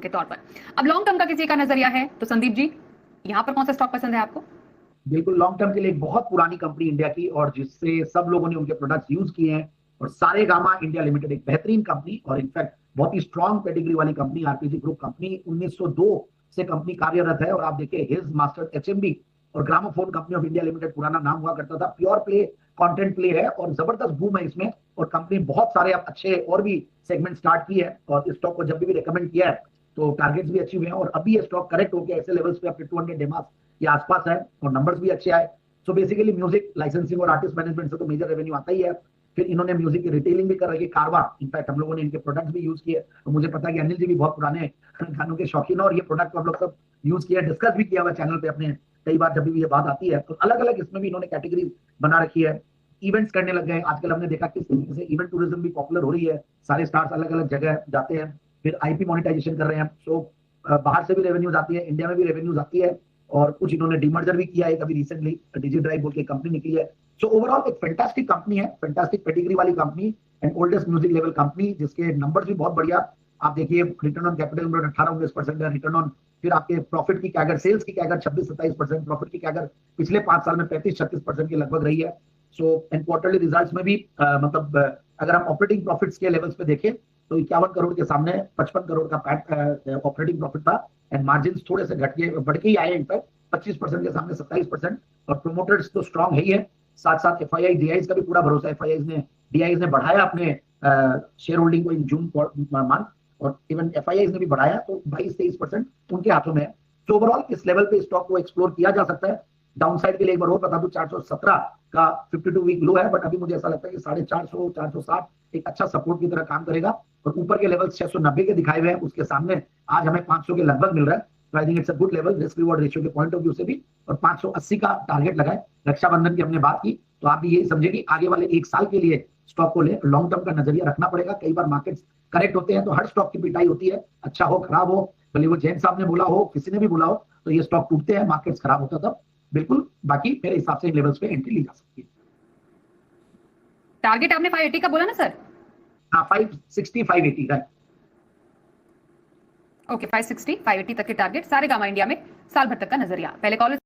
के तौर पर। अब लॉन्ग टर्म का किसी का नजरिया है तो संदीप जी, यहाँ पर कौन सा स्टॉक पसंद है आपको? बिल्कुल लॉन्ग टर्म के लिए एक बहुत पुरानी कंपनी इंडिया की, और जिससे सब लोगों ने उनके प्रोडक्ट्स यूज किए हैं। और सारेगामा इंडिया लिमिटेड एक बेहतरीन कंपनी और इनफैक्ट बहुत ही स्ट्रॉन्ग पेडिग्री वाली कंपनी, आरपीजी ग्रुप कंपनी 1902 से कंपनी कार्यरत है। और आप देखिए हिज मास्टर एचएमबी और gramophone company of India limited पुराना नाम हुआ करता था। प्योर प्ले कंटेंट प्ले है और जबरदस्त बूम है इसमें। और कंपनी बहुत सारे अब अच्छे और भी सेगमेंट स्टार्ट की है, और इस स्टॉक को जब भी रिकमेंड किया है तो टारगेट्स भी अचीव हुए हैं। और अभी ये स्टॉक करेक्ट होकर ऐसे लेवल्स पे अपने 200 डेमास के आसपास है और नंबर्स भी अच्छे आए। सो बेसिकली म्यूजिक लाइसेंसिंग और आर्टिस्ट मैनेजमेंट से तो मेजर रेवेन्यू आता ही है। फिर इन्होंने म्यूजिक की रिटेलिंग भी कर रही है, कारवा। इनफैक्ट हम लोगों ने इनके प्रोडक्ट्स भी यूज किए, तो मुझे पता है कि अनिल जी भी बहुत पुराने गानों के शौकीन है और ये प्रोडक्ट हम लोग सब यूज किया, डिस्कस भी किया हुआ चैनल पे अपने कई बार जब भी ये बात आती है। तो अलग अलग इसमें भी इन्होंने कैटेगरी बना रखी है। इवेंट्स करने लग गए आजकल, हमने देखा किस तरीके से इवेंट टूरिज्म भी पॉपुलर हो रही है, सारे स्टार्स अलग अलग जगह जाते हैं। फिर आईपी मोनेटाइजेशन कर रहे हैं। सो बाहर से भी रेवेन्यूज आती है, इंडिया में भी रेवेन्यूज आती है। और कुछ इन्होंने डीमर्जर भी किया है अभी रिसेंटली, डिजी ड्राइव बोल के कंपनी निकली है। सो ओवरऑल एक फैंटास्टिक कंपनी है, फैंटास्टिक पेडिग्री वाली company and oldest music level company, जिसके नंबर्स भी बहुत बढ़िया। आप देखिए रिटर्न ऑन कैपिटल 18-19% है, रिटर्न ऑन, फिर आपके प्रॉफिट की कैगर, सेल्स की कैगर 26-27%, प्रॉफिट की कैगर पिछले 5 साल में 35-36% के लगभग रही है। सो एंड क्वार्टरली रिजल्ट्स में भी मतलब अगर हम ऑपरेटिंग प्रॉफिट्स के लेवल्स पे देखें तो 51 करोड़ के सामने 55 करोड़ का पैट ऑपरेटिंग प्रॉफिट था। एंड मार्जिन थोड़े से घट के बढ़ के ही आए, इनफैक्ट 25% के सामने 27%। और प्रोमोटर्स तो स्ट्रांग है ही है, साथ साथ एफआईआई डीआईज का भी पूरा भरोसा है। डीआईज ने बढ़ाया अपने शेयर होल्डिंग को इन जून मंथ, और इवन एफआईआईज ने भी बढ़ाया, तो 22-23% उनके हाथों में है। तो ओवरऑल इस लेवल पे स्टॉक को एक्सप्लोर किया जा सकता है। डाउनसाइड के लिए एक बार और बता दूं, 417 का 52 वीक लो है, बट अभी मुझे ऐसा लगता है कि 450 460 एक अच्छा सपोर्ट की तरह काम करेगा। और ऊपर के लेवल 690 के दिखाए हुए हैं, उसके सामने आज हमें 500 के लगभग मिल रहा है। तो I think it's a good level risk reward ratio के पॉइंट ऑफ व्यू से भी। और 580 का टारगेट लगाए। रक्षाबंधन की हमने बात की, तो आप भी यही समझे कि आगे वाले एक साल के लिए स्टॉक को ले लॉन्ग टर्म का नजरिया रखना पड़ेगा। कई बार मार्केट्स करेक्ट होते हैं तो हर स्टॉक की पिटाई होती है, अच्छा हो खराब हो, भले वो जैन साहब ने बोला हो, किसी ने भी बोला हो, तो ये स्टॉक टूटते हैं, मार्केट्स खराब होता तब। बिल्कुल, बाकी मेरे हिसाब से इन लेवल्स पे एंट्री ली जा सकती है। टारगेट आपने 580 का बोला ना सर? हाँ, 560 580 का। ओके, 560 580 तक के टारगेट सारेगामा इंडिया में साल भर तक का नजरिया। पहले कॉल